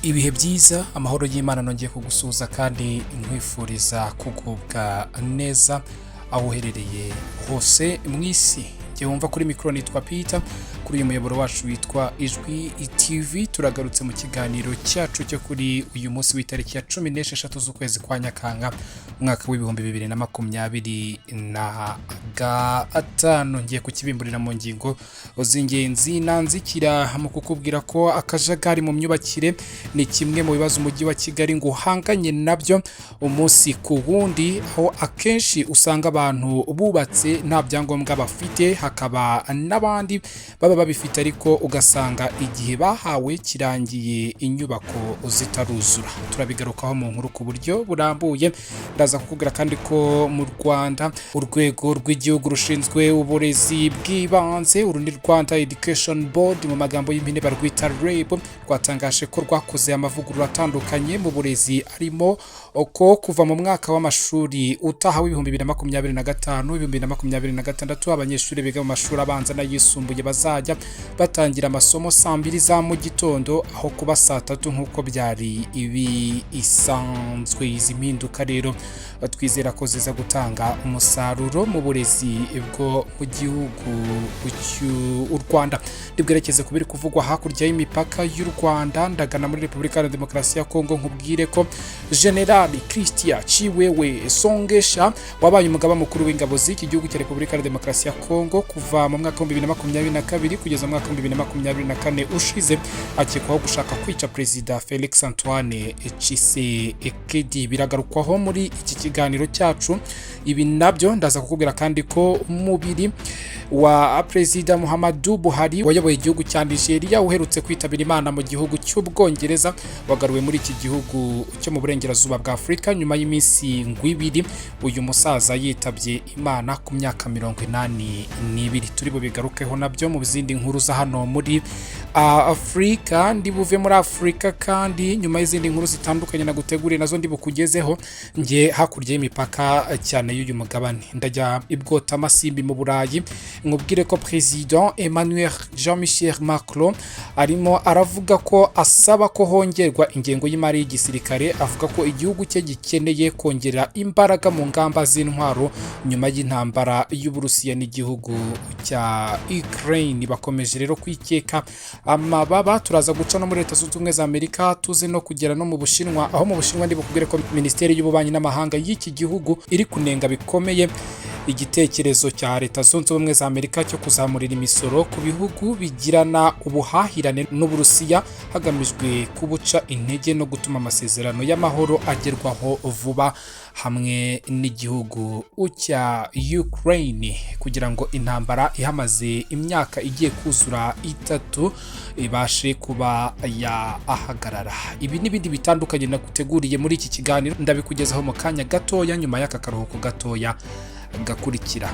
Ibihe byiza amahoro y'Imana nongeye kugusuza kandi nkwifuriza kugubwa neza aho uherereye hose mu isi. Wumva kuri mikoro nitwa Peter, kuri uyu muyoboro wacu witwa Ijwi TV. Turagarutse mu kiganiro cyacu cyo kuri uyu munsi w'itariki ya 16 z'ukwezi kwa Nyakanga umwaka w'ibihumbi 2025. Ngiye kukibimburira mu ngingo z'ingenzi nanzikira mu kukubwira ko akajagari mu myubakire ni kimwe mu bibazo umujyi wa Kigali ngo uhanganye nabyo umunsi ku wundi, aho akenshi usanga abantu bubatse nta byangombwa bafite, hakaba n'abandi baba babifite ariko ugasanga igihe bahawe kirangiye inyubako zitaruzura. Turabigarukaho mu nkuru ku buryo burambuye. Ndaza kukubwira kandi ko mu Rwanda urwego rw'igihugu rushinzwe uburezi bw'ibanze, uru ni Rwanda Education Board mu magambo y'impine barwita REB, rwatangaje ko rwakoze amavugurura atandukanye mu burezi, arimo uko kuva mu mwaka w'amashuri utaha w'ibihumbi 2025-2026 abanyeshuri biga mu mashuri abanza n'ayisumbuye bazajya batangira amasomo saa 2 za mu gitondo aho kuba saa 3 nk'uko byari isanzwe. Izi mpinduka rero twizera ko ziza gutanga umusaruro mu burezi bwo mu gihugu cy'u Rwanda. Ndibwerekeze kubiri kuvugwa hakurya y'imipaka y'u Rwanda, ndagana muri Repubulika ya Demokarasi ya Kongo nkubwire ko General Christian Tshiwewe Songesha wabaye umugaba mukuru w'ingabo z'iki gihugu cya Repubulika ya Demokarasi ya Kongo kuva mu mwaka wa 2022 kugeza mu mwaka wa 2024 ushize, akekwaho gushaka kwica Perezida Felix Antoine Tshisekedi. Biragarukwaho muri iki kiganiro cyacu. Ibi nabyo ndaza kukubwira kandi ko umubiri wa Perezida Muhammadu Buhari wayoboye igihugu cya Nigeria uherutse kwitabira Imana mu gihugu cy'Ubwongereza wagaruwe muri iki gihugu cyo mu burengerazuba bwa Afurika nyuma y'iminsi 2 uyu musaza yitabye Imana ku myaka 82. Turi bubigarukeho nabyo mu zindi nkuru za hano muri Afrika. Ndibuve muri Afrika kandi nyuma y'izindi nkuru zitandukanye na gutegurira nazo ndibukugezeho nge hakurya y'imipaka cyane y'uyu mugabane. Ndajya ibwota amasimbi mu Burayi nkubwire ko President Emmanuel Jean-Michel Macron arimo aravuga ko asaba ko hongerwa ingengo y'imari y'igisirikare, avuga ko igihugu cye gikeneye kongera imbaraga mu ngamba z'intwaro nyuma y'intambara y'Uburusiya n'igihugu cya Ukraine. Bakomeje rero kwikeka amababa. Turaza guca no muri Leta Zunze Ubumwe za Amerika, tuze no kugera no mu Bushinwa, aho mu Bushinwa ndibukubwire ko Minisiteri y'Ububanyi n'Amahanga y'iki gihugu iri kunenga bikomeye igitekerezo cya Leta Zunze Ubumwe za Amerika cyo kuzamurira imisoro ku bihugu bigirana ubuhahirane n'Uburusiya hagamijwe kubuca intege no gutuma amasezerano y'amahoro agerwaho vuba hamwe n'igihugu cya Ukraine, kugira ngo intambara ihamaze imyaka igiye kuzura 3 ibashe kuba yahagarara. Ibi n'ibindi bitandukanye naguteguriye muri iki kiganiro ndabikugezaho mu kanya gatoya nyuma y'aka karuhuko gatoya gakurikira.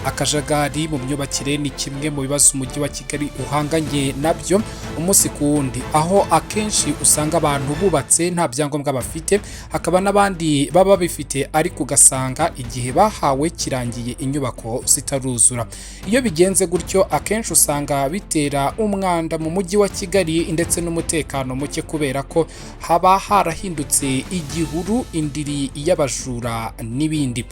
Akajagari mu myubakire ni kimwe mu bibazo umujyi wa Kigali uhanganye nabyo umunsi ku wundi, aho akenshi usanga abantu bubatse nta byangombwa bafite, hakaba n'abandi baba bifite ariko ugasanga igihe bahawe kirangiye inyubako zitaruzura. Iyo bigenze gutyo akenshi usanga bitera umwanda mu mujyi wa Kigali ndetse n'umutekano muke, kubera ko haba harahindutse igihuru, indiri y'abajura n'ibindi.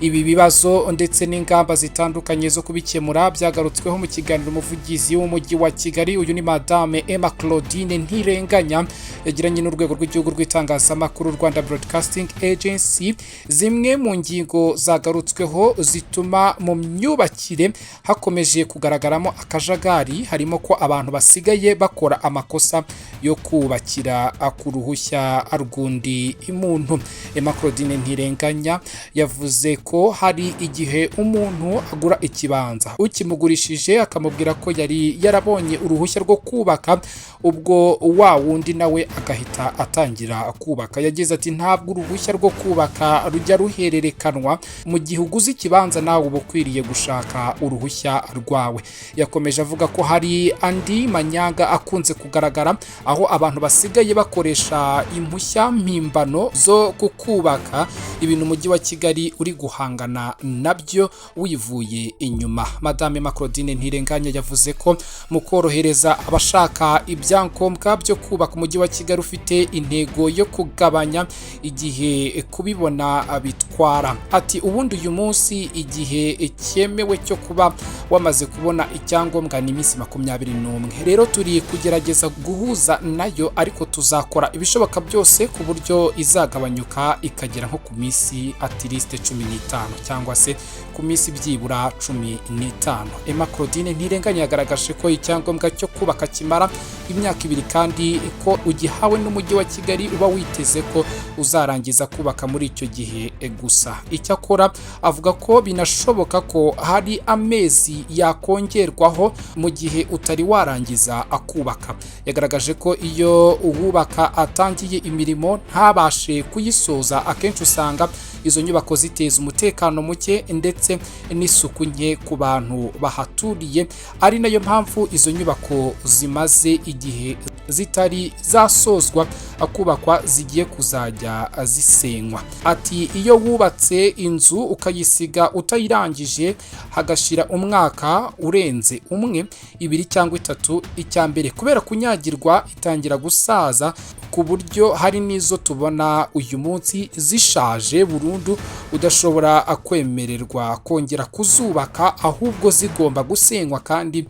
Ibi bibazo ndetse n'ingamba zitandukanye zo kubikemura byagarutsweho mu kiganiro umuvugizi w'umujyi wa Kigali, uyu ni Madame Emma Claudine Ntirenganya yagiranye n'urwego rw'igihugu rw'itangazamakuru Rwanda Broadcasting Agency. Zimwe mu ngingo zagarutsweho zituma mu myubakire hakomeje kugaragaramo akajagari harimo ko abantu basigaye bakora amakosa yo kubakira ku ruhushya rw'undi muntu. Emma Claudine Ntirenganya yavuze ko hari igihe umuntu agura ikibanza ukimugurishije akamubwira ko yari yarabonye uruhushya rwo kubaka, ubwo wa wundi nawe agahita atangira kubaka. Yagize ati ntabwo uruhushya rwo kubaka rujya ruhererekanwa, mu gihe uguze ikibanza nawe uba ukwiriye gushaka uruhushya rwawe. Yakomeje avuga ko hari andi manyanga akunze kugaragara aho abantu basigaye bakoresha impushya mpimbano zo kukubaka, ibintu umujyi wa Kigali uri guhangana nabyo wivuye inyuma. Madame Macrodine Ntirenganya yavuze ko mu korohereza abashaka ibyangombwa byo kubaka umujyi wa Kigali ufite intego yo kugabanya igihe kubibona bitwara. Ati ubundi uyu munsi igihe cyemewe cyo kuba wamaze kubona icyangombwa ni iminsi 21. Rero turi kugerageza guhuza nayo, ariko tuzakora ibishoboka byose ku buryo izagabanyuka ikagera nko ku minsi at least 15 cyangwa se ku minsi byibura 15. Macrodine Ntirenganya yagaragaje ko icyangombwa cyo kubaka kimara imyaka 2 kandi ko ugihawe n'umujyi wa Kigali uba witeze ko uzarangiza kubaka muri icyo gihe gusa. Icyakora avuga ko binashoboka ko hari amezi yakongerwaho mu gihe utari warangiza akubaka. Yagaragaje ko iyo uwubaka atangiye imirimo ntabashe kuyisoza, akenshi usanga izo nyubako ziteza umutekano muke ndetse n'isuku nke ku bantu bahaturiye, ari nayo mpamvu izo nyubako zimaze igihe zitari zasozwa kubakwa zigiye kuzajya zisenywa. Ati iyo wubatse inzu ukayisiga utayirangije hagashira umwaka urenze 1, 2 cyangwa 3, icyambere kubera kunyagirwa itangira gusaza ku buryo hari nizo tubona uyu munsi zishaje burundu, udashobora kwemererwa kongera kuzubaka, ahubwo zigomba gusenywa kandi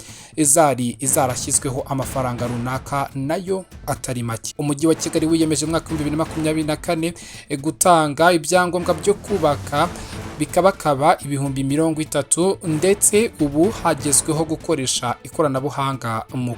zarashyizweho amafaranga runaka nayo atari make. Umujyi wa Kigali wiyemeje mu mwaka 2024 gutanga ibyangombwa byo kubaka bikabakaba 30,000, ndetse ubu hagezweho gukoresha ikoranabuhanga mu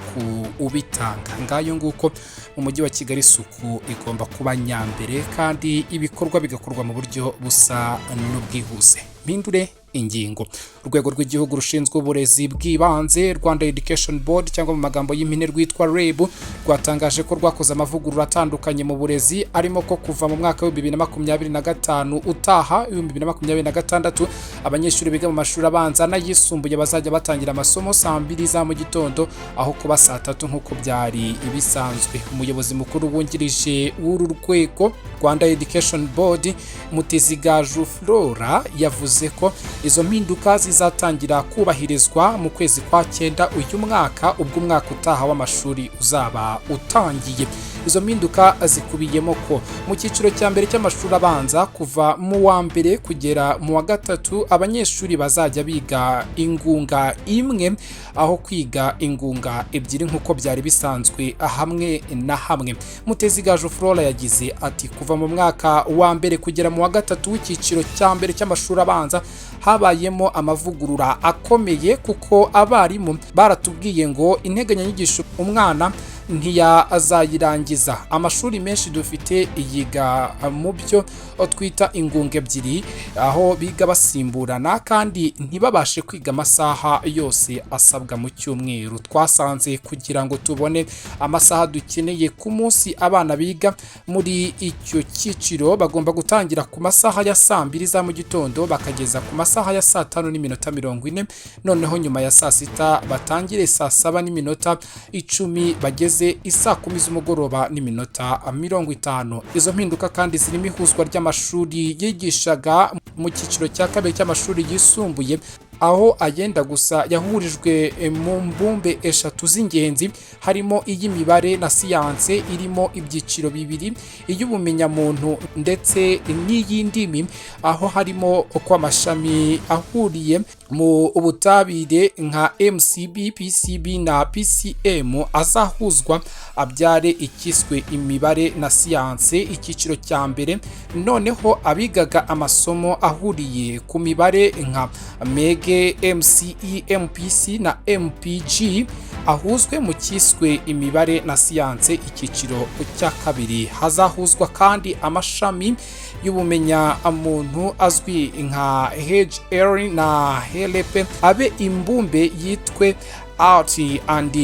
kubitanga. Ngayo nguko mu mujyi wa Kigali isuku igomba kuba nyambere kandi ibikorwa bigakorwa mu buryo busa n'ubwihuse. Mpindure ingingo. Urwego rw'igihugu rushinzwe uburezi bw'ibanze Rwanda Education Board cyangwa mu magambo y'impine rwitwa REB rwatangaje ko rwakoze amavugurura atandukanye mu burezi, arimo ko kuva mu mwaka wa 2025 utaha 2026 abanyeshuri biga mu mashuri abanza n'ayisumbuye bazajya batangira amasomo saa 2 za mu gitondo aho kuba saa 3 nk'uko byari ibisanzwe. Umuyobozi mukuru wungirije w'uru rwego Rwanda Education Board Mutezigaju Flora yavuze ko izo mpinduka zizatangira kubahirizwa mu kwezi kwa 9 uyu mwaka, ubwo umwaka utaha w'amashuri uzaba utangiye. Izo mpinduka zikubiyemo ko mu cyiciro cya mbere cy'amashuri abanza kuva mu wa mbere kugera mu wa 3 abanyeshuri bazajya biga ingunga imwe aho kwiga ingunga ebyiri nk'uko byari bisanzwe hamwe na hamwe. Mutezigaju Flora yagize ati kuva mu mwaka wa mbere kugera mu wa 3 w'icyiciro cya mbere cy'amashuri abanza habayemo amavugurura akomeye, kuko abarimu baratubwiye ngo integanyanyigisho umwana ntiyazayirangiza. Amashuri menshi dufite yiga mu byo twita ingunga ebyiri aho biga basimburana kandi ntibabashe kwiga amasaha yose asabwa mu cyumweru. Twasanze kugira ngo tubone amasaha dukeneye ku munsi abana biga muri icyo cyiciro bagomba gutangira ku masaha ya saa 2 za mu gitondo bakageza ku masaha ya saa 5:40, noneho nyuma ya saa 6 batangire saa 7:10 bageze isaa 10 z'umugoroba n'iminota 50. Izo mpinduka kandi zirimo ihuzwa ry'amashuri yigishaga mu cyiciro cya kabiri cy'amashuri yisumbuye aho agenda gusa yahurijwe mu mbumbe 3 z'ingenzi, harimo iy'imibare na siyanse irimo ibyiciro 2, iy'ubumenyamuntu ndetse n'iy'indimi aho harimo uko amashami ahuriye mu ubutabire nka MCB, PCB na PCM azahuzwa abyare ikiswe imibare na siyanse icyiciro cya mbere. Noneho abigaga amasomo ahuriye ku mibare nka MEG, MCE, MPC na MPG ahuzwe mu kiswe imibare na siyanse icyiciro cya kabiri. Hazahuzwa kandi amashami y'ubumenya muntu azwi nka HIRYA na HLP abe imbumbe yitwe Art and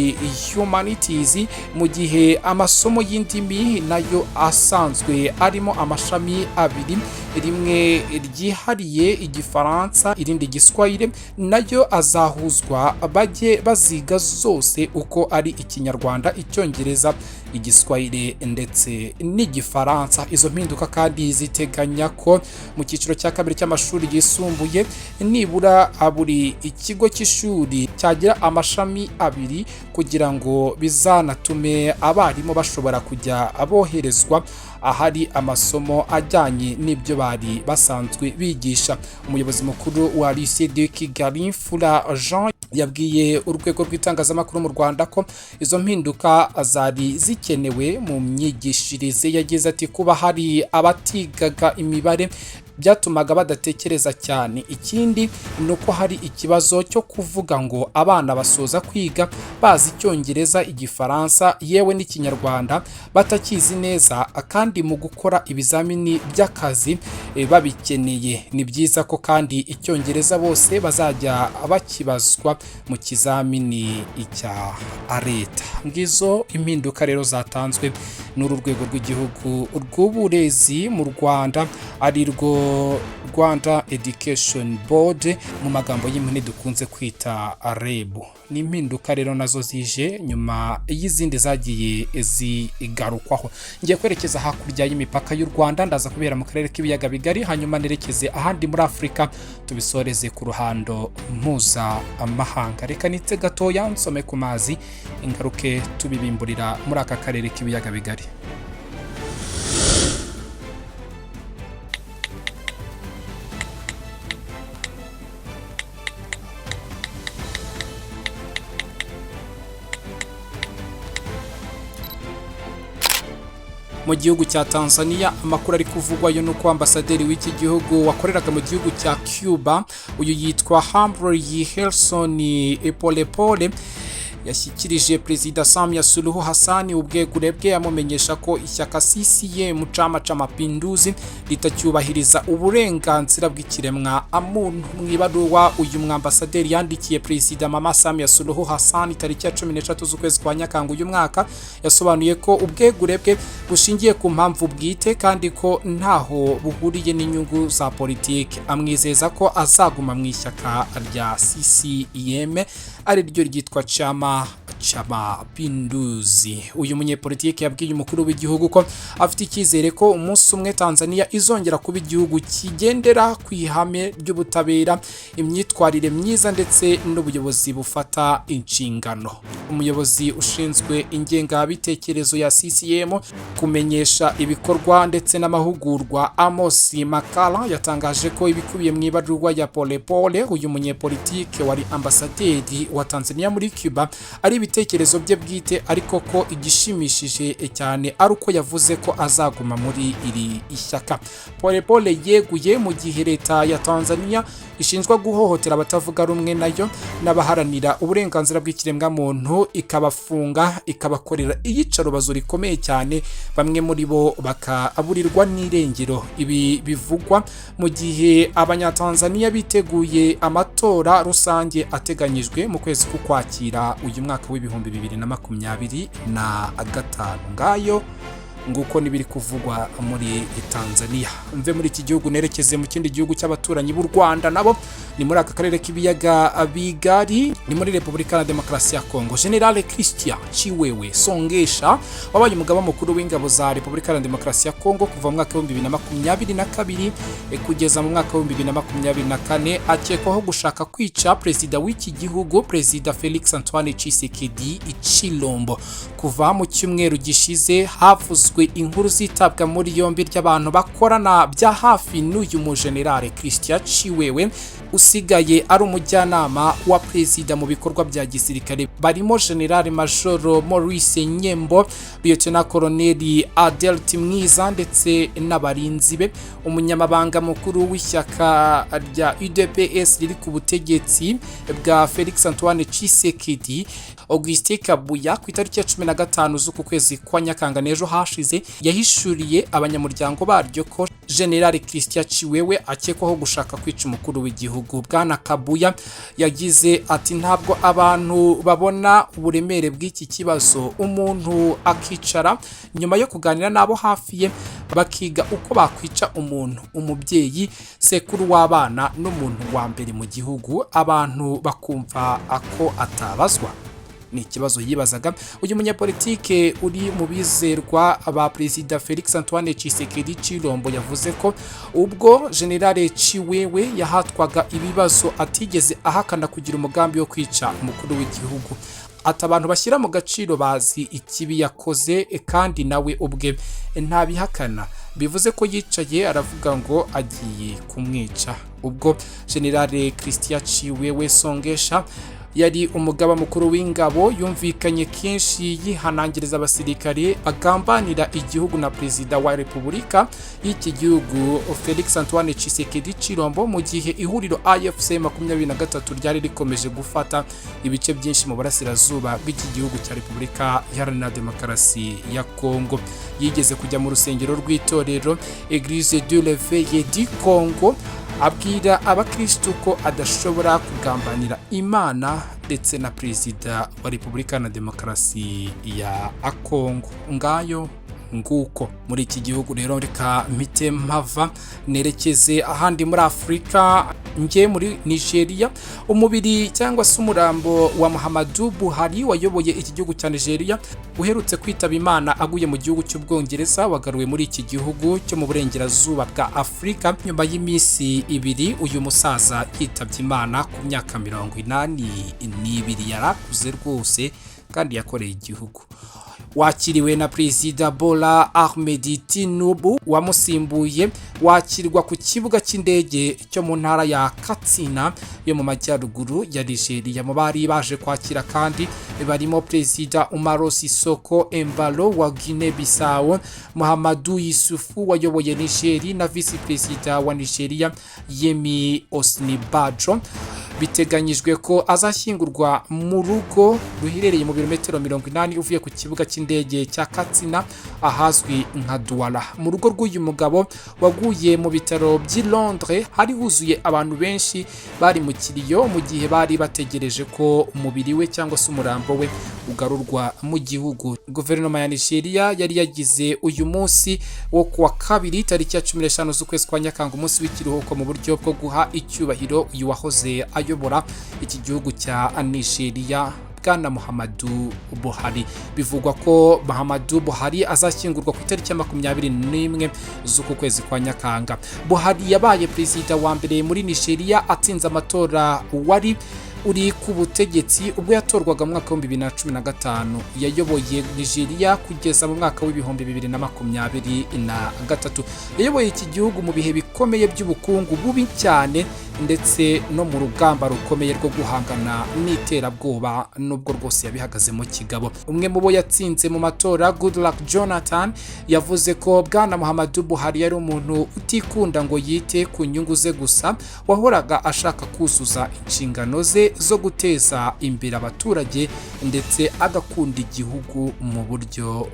Humanities, mu gihe amasomo y'indimi nayo asanzwe arimo amashami abiri, rimwe ryihariye igifaransa irindi igiswahili, nayo azahuzwa bajye baziga zose uko ari ikinyarwanda, icyongereza, igiswahili ndetse n'igifaransa. Izo mpinduka kandi ziteganya ko mu cyiciro cya kabiri cy'amashuri yisumbuye nibura buri ikigo cy'ishuri cyagira amashami abiri kugira ngo bizanatume abarimu bashobora kujya aboherezwa ahari amasomo ajyanye n'ibyo bari basanzwe bigisha. Umuyobozi mukuru wa lycée de Kigali Fura Jean yabwiye urwego rw'itangazamakuru mu Rwanda ko izo mpinduka zari zikenewe mu myigishirize. Yagize ati kuba hari abatigaga imibare byatumaga badatekereza cyane. Ikindi ni uko hari ikibazo cyo kuvuga ngo abana basoza kwiga bazi icyongereza, igifaransa yewe n'ikinyarwanda batakizi neza, kandi mu gukora ibizamini by'akazi babikeneye. Ni byiza ko kandi icyongereza bose bazajya bakibazwa mu kizamini cya leta. Ngizo impinduka rero zatanzwe n'uru rwego rw'igihugu rw'uburezi mu Rwanda, ari rwo Rwanda Education Board mu magambo y'impine dukunze kwita REB. Ni impinduka rero nazo zije nyuma y'izindi zagiye zigarukwaho. Ngiye kwerekeza hakurya y'imipaka y'u Rwanda, ndaza kubera mu karere k'ibiyaga bigari, hanyuma nerekeze ahandi muri Afrika tubisoreze ku ruhando mpuzamahanga. Reka nitse gatoya nsome ku mazi ingaruke tubibimburira muri aka karere k'ibiyaga bigari. Mu gihugu cya Tanzania amakuru ari kuvugwayo nuko ambasaderi w'iki gihugu wakoreraga mu gihugu cya Cuba, uyu yitwa HAMWE Helson Polepole, yashyikirije Perezida Samia Suluhu Hassan ubwegure bwe, amumenyesha ko ishyaka CCM Chama cha Mapinduzi litacyubahiriza uburenganzira bw'ikiremwa muntu. Mu ibaruwa uyu mwambasaderi yandikiye Perezida Mama Samia Suluhu Hassan tariki ya 13 z'ukwezi kwa Nyakanga uyu mwaka, yasobanuye ko ubwegure bwe bushingiye ku mpamvu bwite kandi ko ntaho buhuriye n'inyungu za politiki. Amwizeza ko azaguma mu ishyaka rya CCM ari ryo ryitwa Chama cha Mapinduzi. Uyu munyepolitiki yabwiye umukuru w'igihugu ko afite icyizere ko umunsi umwe Tanzania izongera kuba igihugu kigendera ku ihame ry'ubutabera, imyitwarire myiza ndetse n'ubuyobozi bufata inshingano. Umuyobozi ushinzwe ingengabitekerezo ya CCM kumenyesha ibikorwa ndetse n'amahugurwa, Amos Makala, yatangaje ko ibikubiye mu ibaruwa ya Polepole, uyu munyepolitiki wari ambasaderi wa Tanzania muri Cuba, ari ibitekerezo bye bwite, ariko ko igishimishije cyane ari uko yavuze ko azaguma muri iri ishyaka. Polepole yeguye mu gihe leta ya Tanzania ishinjwa guhohotera abatavuga rumwe nayo n'abaharanira uburenganzira bw'ikiremwa muntu, ikabafunga, ikabakorera iyicarubozo rikomeye cyane, bamwe muri bo bakaburirwa n'irengero. Ibi bivugwa mu gihe abanyatanzania biteguye amatora rusange ateganyijwe mu kwezi k'Ukwakira uyu mwaka w'ibihumbi 2025. Ngayo nguko nibiri kuvugwa muri Tanzania. Mve muri iki gihugu nerekeze mu kindi gihugu cy'abaturanyi b'u Rwanda, nabo ni muri aka karere k'ibiyaga bigari, ni muri Repubulika ya Demokarasi ya Kongo. General Christian Tshiwewe Songesha wabaye umugaba mukuru w'ingabo za Repubulika ya Demokarasi ya Kongo kuva mu mwaka wa 2022 kugeza mu mwaka wa 2024, akekwaho gushaka kwica perezida w'iki gihugu, Perezida Felix Antoine Tshisekedi Tshilombo. Kuva mu cyumweru gishize havuzwe inkuru zitabwa muri yombi ry'abantu bakorana bya hafi n'uyu mu General Christian Tshiwewe usigaye ari umujyanama wa perezida mu bikorwa bya gisirikare, barimo General Major Maurice Nyembo, Lieutenant Colonel Adelt Mwiza ndetse n'abarinzi be. Umunyamabanga mukuru w'ishyaka rya UDPS riri ku butegetsi bwa Felix Antoine Tshisekedi Augustin Kabuya ku itariki ya 15 z'uku kwezi kwa Nyakanga n'ejo hashize yahishuriye abanyamuryango baryo ko General Christian Tshiwewe akekwaho gushaka kwica umukuru w'igihugu. Bwana Kabuya yagize ati ntabwo abantu babona uburemere bw'iki kibazo, umuntu akicara nyuma yo kuganira nabo hafi ye bakiga uko bakwica umuntu, umubyeyi, sekuru w'abana n'umuntu wa mbere mu gihugu, abantu bakumva ako atabazwa. Ni ikibazo yibazaga. Uyu munyapolitike uri mu bizerwa ba Perezida Felix Antoine Tshisekedi Tshilombo yavuze ko ubwo General Tshiwewe yahatwaga ibibazo atigeze ahakana kugira umugambi wo kwica umukuru w'igihugu. Ati abantu bashyira mu gaciro bazi ikibi yakoze kandi nawe ubwe ntabihakana. Bivuze ko yicaye aravuga ngo agiye kumwica. Ubwo General Christian Tshiwewe Songesha yari umugaba mukuru w'ingabo yumvikanye kenshi yihanangiriza abasirikare bagambanira igihugu na Perezida wa Repubulika y'iki gihugu Felix Antoine Tshisekedi Tshilombo mu gihe ihuriro AFC 23 ryari rikomeje gufata ibice byinshi mu burasirazuba bw'iki gihugu cya Repubulika Iharanira Demokarasi ya Kongo. Yigeze kujya mu rusengero rw'itorero Église de l'Éveil du Congo abwira abakristo ko adashobora kugambanira Imana ndetse na Perezida wa Repubulika na Demokarasi ya Kongo. Ngayo nguko muri iki gihugu rero reka mpite mpava nerekeze ahandi muri Afrika, nge muri Nigeria. Umubiri cyangwa se umurambo wa Muhammadu Buhari wayoboye iki gihugu cya Nigeria uherutse kwitaba Imana aguye mu gihugu cy'Ubwongereza wagaruwe muri iki gihugu cyo mu burengerazuba bwa Afrika nyuma y'iminsi ibiri. Uyu musaza yitabye Imana ku myaka 82 yarakuze rwose kandi yakoreye igihugu. Wakiriwe na Perezida Bola Ahmed Tinubu wamusimbuye, wakirwa ku kibuga cy'indege cyo mu ntara ya Katsina yo mu majyaruguru ya Nigeria. Mu bari baje kwakira kandi barimo Perezida Umaro Sisoko Embalo wa Guinea Bissau, Muhammadu Yusufu wayoboye Nigeria na Vice Perezida wa Nigeria Yemi Osinbajo. Biteganyijwe ko azashyingurwa mu rugo ruherereye mu birometero 80 uvuye ku kibuga cy'indege cya Katsina ahazwi nka Douala. Mu rugo rw'uyu mugabo waguye mu bitaro by'i Londres hari huzuye abantu benshi bari mu kiriyo mu gihe bari bategereje ko umubiri we cyangwa se umurambo we ugarurwa mu gihugu. Guverinoma ya Nigeria yari yagize uyu munsi wo kuwa kabiri tariki ya 15 z'ukwezi kwa Nyakanga umunsi w'ikiruhuko mu buryo bwo guha icyubahiro uyu wahoze ayobora iki gihugu cya Nigeria, Bwana Muhammadu Buhari. Bivugwa ko Muhammadu Buhari azashyingurwa ku itariki ya 21 z'uku kwezi kwa Nyakanga. Buhari yabaye perezida wa mbere muri Nigeria atsinze amatora wari uri ku butegetsi ubwo yatorwaga mu mwaka wa 2015. Yayoboye Nigeria kugeza mu mwaka wa 2023. Yayoboye iki gihugu mu bihe bikomeye by'ubukungu bubi cyane ndetse no mu rugamba rukomeye rwo guhangana n'iterabwoba, nubwo rwose yabihagazemo kigabo. Umwe mu bo yatsinze mu matora, Goodluck Jonathan, yavuze ko Bwana Muhammadu Buhari yari umuntu utikunda ngo yite ku nyungu ze gusa, wahoraga ashaka kuzuza inshingano ze zo guteza imbere abaturage ndetse agakunda igihugu mu buryo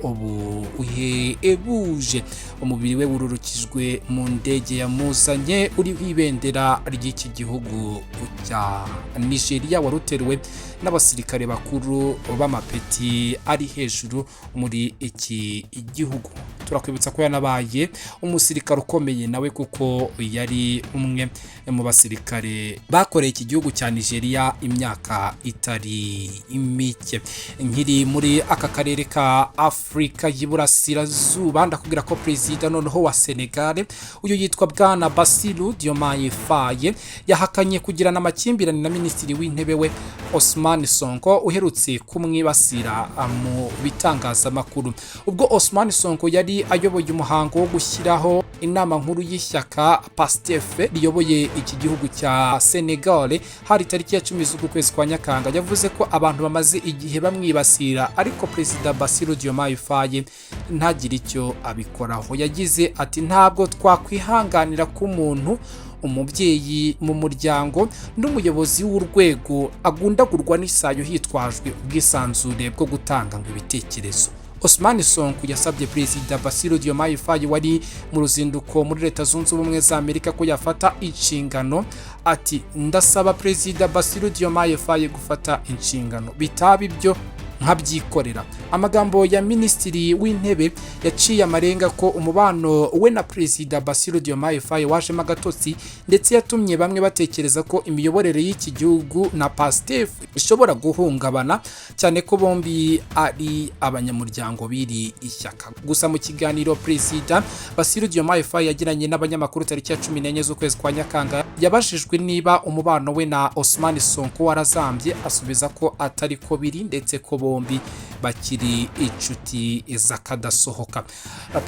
buhebuje. Umubiri we wururukijwe mu ndege yamuzanye uriho ibendera ry'iki gihugu cya Nigeria, waruteruwe n'abasirikare bakuru b'amapeti ari hejuru muri iki gihugu. Turakwibutsa ko yanabaye umusirikare ukomeye nawe kuko yari umwe mu basirikare bakoreye iki gihugu cya Nigeria imyaka itari mike. Nkiri muri aka karere ka Afrika y'Iburasirazuba ndakubwira ko Perezida noneho wa Senegal uyu yitwa Bwana Bassirou Diomaye Faye yahakanye kugirana amakimbirane na Minisitiri w'Intebe we Ousmane Sonko uherutse kumwibasira mu bitangazamakuru. Ubwo Ousmane Sonko yari ayoboye umuhango wo gushyiraho inama nkuru y'ishyaka PASTEF riyoboye iki gihugu cya Senegal hari tariki ya 10 z'uku kwezi kwa Nyakanga, yavuze ko abantu bamaze igihe bamwibasira ariko Perezida Bassirou Diomaye Faye ntagira icyo abikoraho. Yagize ati ntabwo twakwihanganira ko umuntu umubyeyi mu muryango n'umuyobozi w'urwego agundagurwa n'isayo hitwajwe ubwisanzure bwo gutanga ngo ibitekerezo. Ousmane Sonko yasabye Perezida Bassirou Diomaye Faye wari mu ruzinduko muri Leta Zunze Ubumwe za Amerika ko yafata inshingano. Ati ndasaba Perezida Bassirou Diomaye Faye gufata inshingano bitaba ibyo nkabyikorera. Amagambo ya Minisitiri w'Intebe yaciye amarenga ko umubano we na Perezida Bassirou Diomaye Faye wajemo agatotsi, ndetse yatumye bamwe batekereza ko imiyoborere y'iki gihugu na PASTEF ishobora guhungabana, cyane ko bombi ari abanyamuryango biri ishyaka. Gusa mu kiganiro Perezida Bassirou Diomaye Faye yagiranye n'abanyamakuru tariki ya 14 z'ukwezi kwa Nyakanga, yabajijwe niba umubano we na Ousmane Sonko warazambye, asubiza ko atari ko biri, ndetse ko bombi bakiri inshuti z'akadasohoka.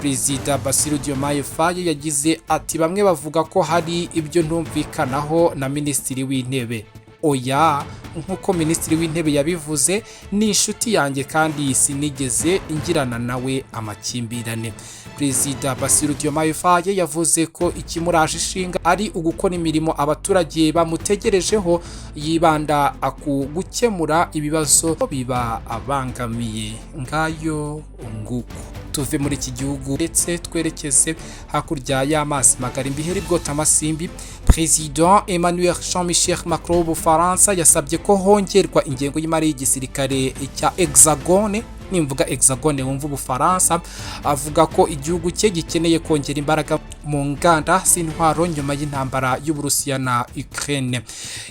Perezida Bassirou Diomaye Faye yagize ati bamwe bavuga ko hari ibyo ntumvikanaho na Minisitiri w'Intebe. Oya, nkuko Minisitiri w'Intebe yabivuze, ni inshuti yanjye kandi sinigeze ngirana nawe amakimbirane. Perezida Bassirou Diomaye Faye yavuze ko ikimuraje ishinga ari ugukora imirimo abaturage bamutegerejeho, yibanda ku gukemura ibibazo biba abangamiye. Ngayo nguko tuve muri iki gihugu ndetse twerekeze hakurya y'amazi magari mbiheri bwota amasimbi. President Emmanuel Jean-Michel Macron w'Ubufaransa yasabye ko hongerwa ingengo y'imari y'igisirikare cya Hexagone. Nimvuga Hexagone wumva Ubufaransa, avuga ko igihugu cye gikeneye kongera imbaraga mu nganda z'intwaro nyuma y'intambara y'Uburusiya na Ukraine.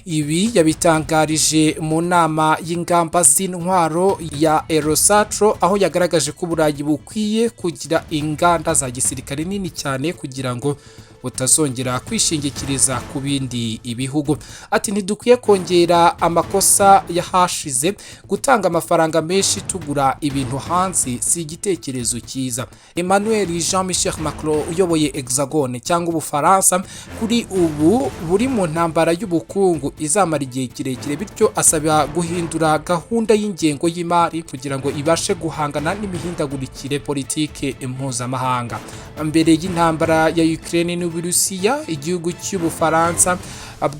Ibi yabitangarije mu nama y'ingamba z'intwaro ya Eurosatro, aho yagaragaje ko Uburayi bukwiye kugira inganda za gisirikare nini cyane kugira ngo butazongera kwishingikiriza ku bindi ibihugu. Ati ntidukwiye kongera amakosa yahashize, gutanga amafaranga menshi tugura ibintu hanze si igitekerezo cyiza. Emmanuel Jean-Michel Macron uyoboye Hexagone cyangwa Ubufaransa kuri ubu buri mu ntambara y'ubukungu izamara igihe kirekire, bityo asaba guhindura gahunda y'ingengo y'imari kugira ngo ibashe guhangana n'imihindagurikire politike mpuzamahanga. Mbere y'intambara ya Ukraine n'Uburusiya, igihugu cy'Ubufaransa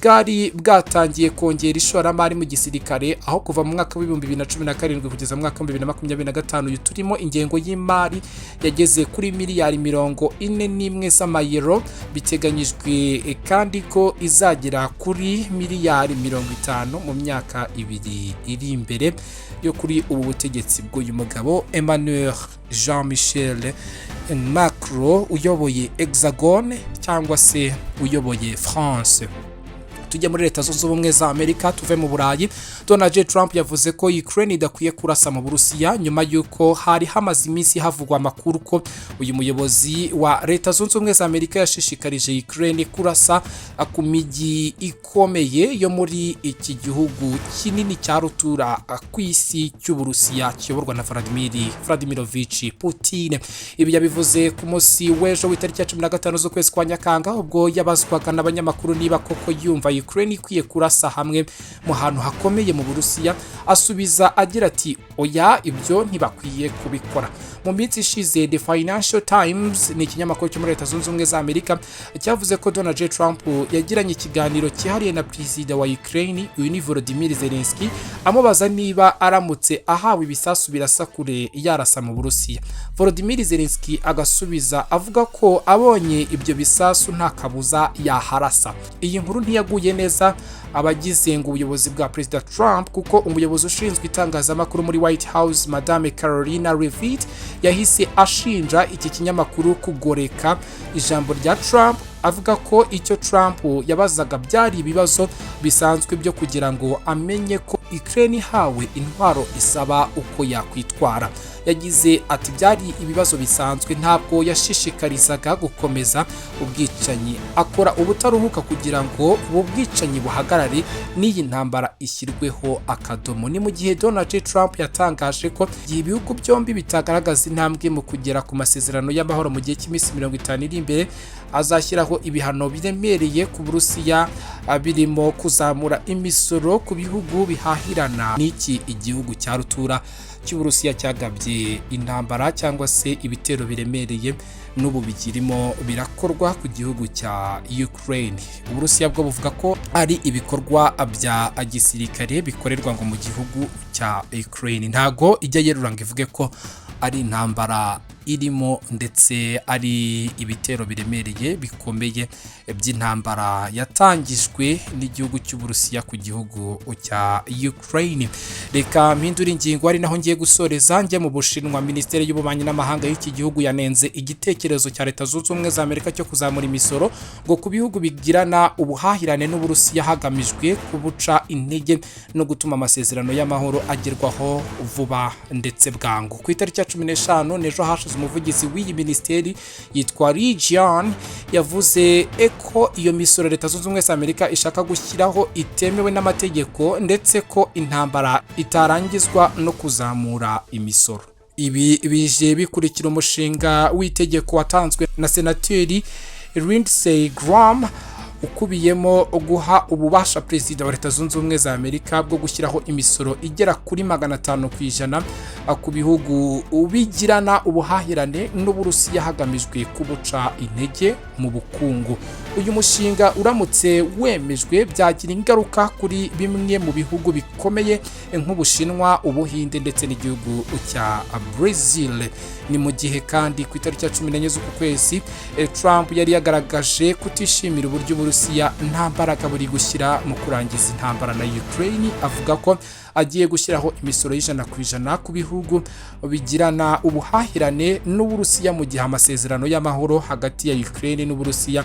bwari bwatangiye kongera ishoramari mu gisirikare, aho kuva mu mwaka wa 2017 kugeza mu mwaka wa 2025 turimo ingengo y'imari yageze kuri miliyari 41 z'amayero, biteganyijwe kandi ko izagera kuri miliyari 50 mu myaka ibiri iri imbere yo kuri ubu butegetsi bw'uyu mugabo Emmanuel Jean-Michel Macron uyoboye Hexagone cyangwa se uyoboye France. Tujya muri Leta Zunze Ubumwe za Amerika, tuve mu Burayi. Donald J. Trump yavuze ko Ukraine idakwiye kurasa mu Burusiya nyuma yuko hari hamaze iminsi havugwa amakuru ko uyu muyobozi wa Leta Zunze Ubumwe za Amerika yashishikarije Ukraine kurasa ku mijyi ikomeye yo muri iki gihugu kinini cya rutura ku isi cy'Uburusiya kiyoborwa na Vladimirovich Putin. Ibi yabivuze ku munsi w'ejo w'itariki ya 15 z'ukwezi kwa Nyakanga, ubwo yabazwaga n'abanyamakuru niba koko yumva Ukraine ikwiye kurasa hamwe mu hantu hakomeye mu Burusiya. Asubiza agira ati oya, ibyo ntibakwiye kubikora. Mu minsi ishize The Financial Times ni ikinyamakuru cyo muri Leta Zunze Ubumwe za Amerika cyavuze ko Donald J. Trump yagiranye ikiganiro cyihariye na Perezida wa Ukraine Volodymyr Zelensky, amubaza niba aramutse ahawe ibisasu birasa kure yarasa mu Burusiya. Volodymyr Zelensky agasubiza avuga ko abonye ibyo bisasu nta kabuza yaharasa. Iyi nkuru ntiyaguye neza abagize ngo ubuyobozi bwa Perezida Trump, kuko umuyobozi ushinzwe itangazamakuru muri White House Madame Carolina Leavitt yahise ashinja iki kinyamakuru kugoreka ijambo rya Trump, avuga ko icyo Trump yabazaga byari ibibazo bisanzwe byo kugira ngo amenye ko Ukraine hawe intwaro isaba uko yakwitwara. Yagize ati byari ibibazo bisanzwe, ntabwo yashishikarizaga gukomeza ubwicanyi, akora ubutaruhuka kugira ngo ubu bwicanyi buhagarare n'iyi ntambara ishyirweho akadomo. Ni mu gihe Donald J. Trump yatangaje ko ibihugu byombi bitagaragaza intambwe mu kugera ku masezerano y'amahoro mu gihe cy'iminsi 50 iri imbere, azashyiraho ko ibihano biremereye ku Burusiya birimo kuzamura imisoro ku bihugu bihahirana n'iki igihugu cya rutura cy'Uburusiya cyagabye intambara cyangwa se ibitero biremereye n'ubu bigirimo birakorwa ku gihugu cya Ukraine. Uburusiya bwo buvuga ko ari ibikorwa bya gisirikare bikorerwa ngo mu gihugu cya Ukraine, ntago ijya yeruranga ivuge ko ari intambara irimo ndetse ari ibitero biremereye bikomeye by'intambara yatangijwe n'igihugu cy'Uburusiya ku gihugu cya Ukraine. Reka mpindura ingingo ari naho ngiye gusoreza njye mu Bushinwa. Minisiteri y'ububanyi n'amahanga y'iki gihugu yanenze igitekerezo cya Leta Zunze Ubumwe za Amerika cyo kuzamura imisoro ngo ku bihugu bigirana ubuhahirane n'Uburusiya hagamijwe kubuca intege no gutuma amasezerano y'amahoro agerwaho vuba ndetse bwangu. Ku itariki ya 15 nejo hashize umuvugizi w'iyi minisiteri yitwa Ijwi yavuze ko iyo misoro Leta Zunze Ubumwe za Amerika ishaka gushyiraho itemewe n'amategeko ndetse ko intambara itarangizwa no kuzamura imisoro. Ibi bije bikurikira umushinga w'itegeko watanzwe na senateri Lindsey Graham ukubiyemo guha ububasha Perezida wa Leta Zunze Ubumwe za Amerika bwo gushyiraho imisoro igera kuri 500% ku bihugu bigirana ubuhahirane n'Uburusiya hagamijwe kubuca intege mu bukungu. Uyu mushinga uramutse wemejwe byagira ingaruka kuri bimwe mu bihugu bikomeye nk'Ubushinwa, Ubuhinde ndetse n'igihugu cya Brazil. Ni mu gihe kandi ku itariki ya 14 z'uku kwezi Trump yari yagaragaje kutishimira uburyo Uburusiya nta mbaraga buri gushyira mu kurangiza intambara na Ukraine, avuga ko agiye gushyiraho imisoro y'100% ku bihugu bigirana ubuhahirane n'Uburusiya mu gihe amasezerano y'amahoro hagati ya Ukraine n'Uburusiya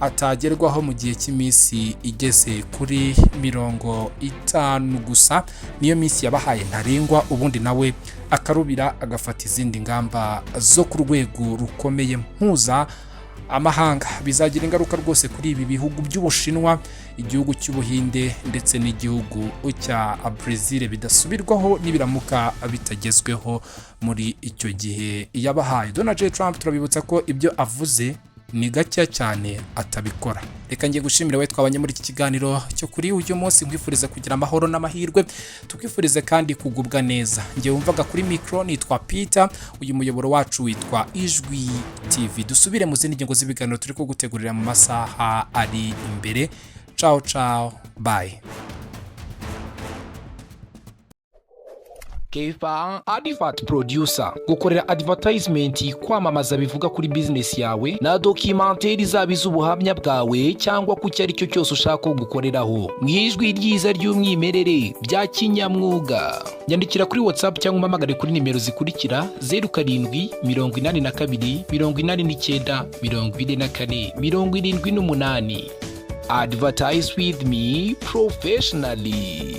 atagerwaho mu gihe cy'iminsi igeze kuri 50 gusa. Niyo minsi yabahaye ntarengwa, ubundi nawe akarubira agafata izindi ngamba zo ku rwego rukomeye mpuza amahanga. Bizagira ingaruka rwose kuri ibi bihugu by'Ubushinwa, igihugu cy'Ubuhinde ndetse n'igihugu cya Brazil bidasubirwaho nibiramuka bitagezweho muri icyo gihe yabahaye. Donald J. Trump turabibutsa ko ibyo avuze ni gake cyane atabikora. Reka ngiye gushimira we twabanye muri iki kiganiro cyo kuri uyu munsi, nkwifuriza kugira amahoro n'amahirwe, tukifurize kandi kugubwa neza. Ngiye wumvaga kuri micro nitwa Peter, uyu muyoboro wacu witwa Ijwi TV. Dusubire mu zindi ngingo z'ibiganiro turi ko gutegurira mu masaha ari imbere. Ciao ciao, bye. Kefa Advert Producer, gukorera advertisement kwamamaza bivuga kuri business yawe na documentaire zabiza ubuhamya bwawe cyangwa ku cyari cyo cyose ushaka gukoreraho mwijwi ryiza ry'umwimerere bya kinyamwuga. Nyandikira kuri WhatsApp cyangwa umpamagare kuri nimero zikurikira 0782 82 89 24 78. Advertise with me professionally.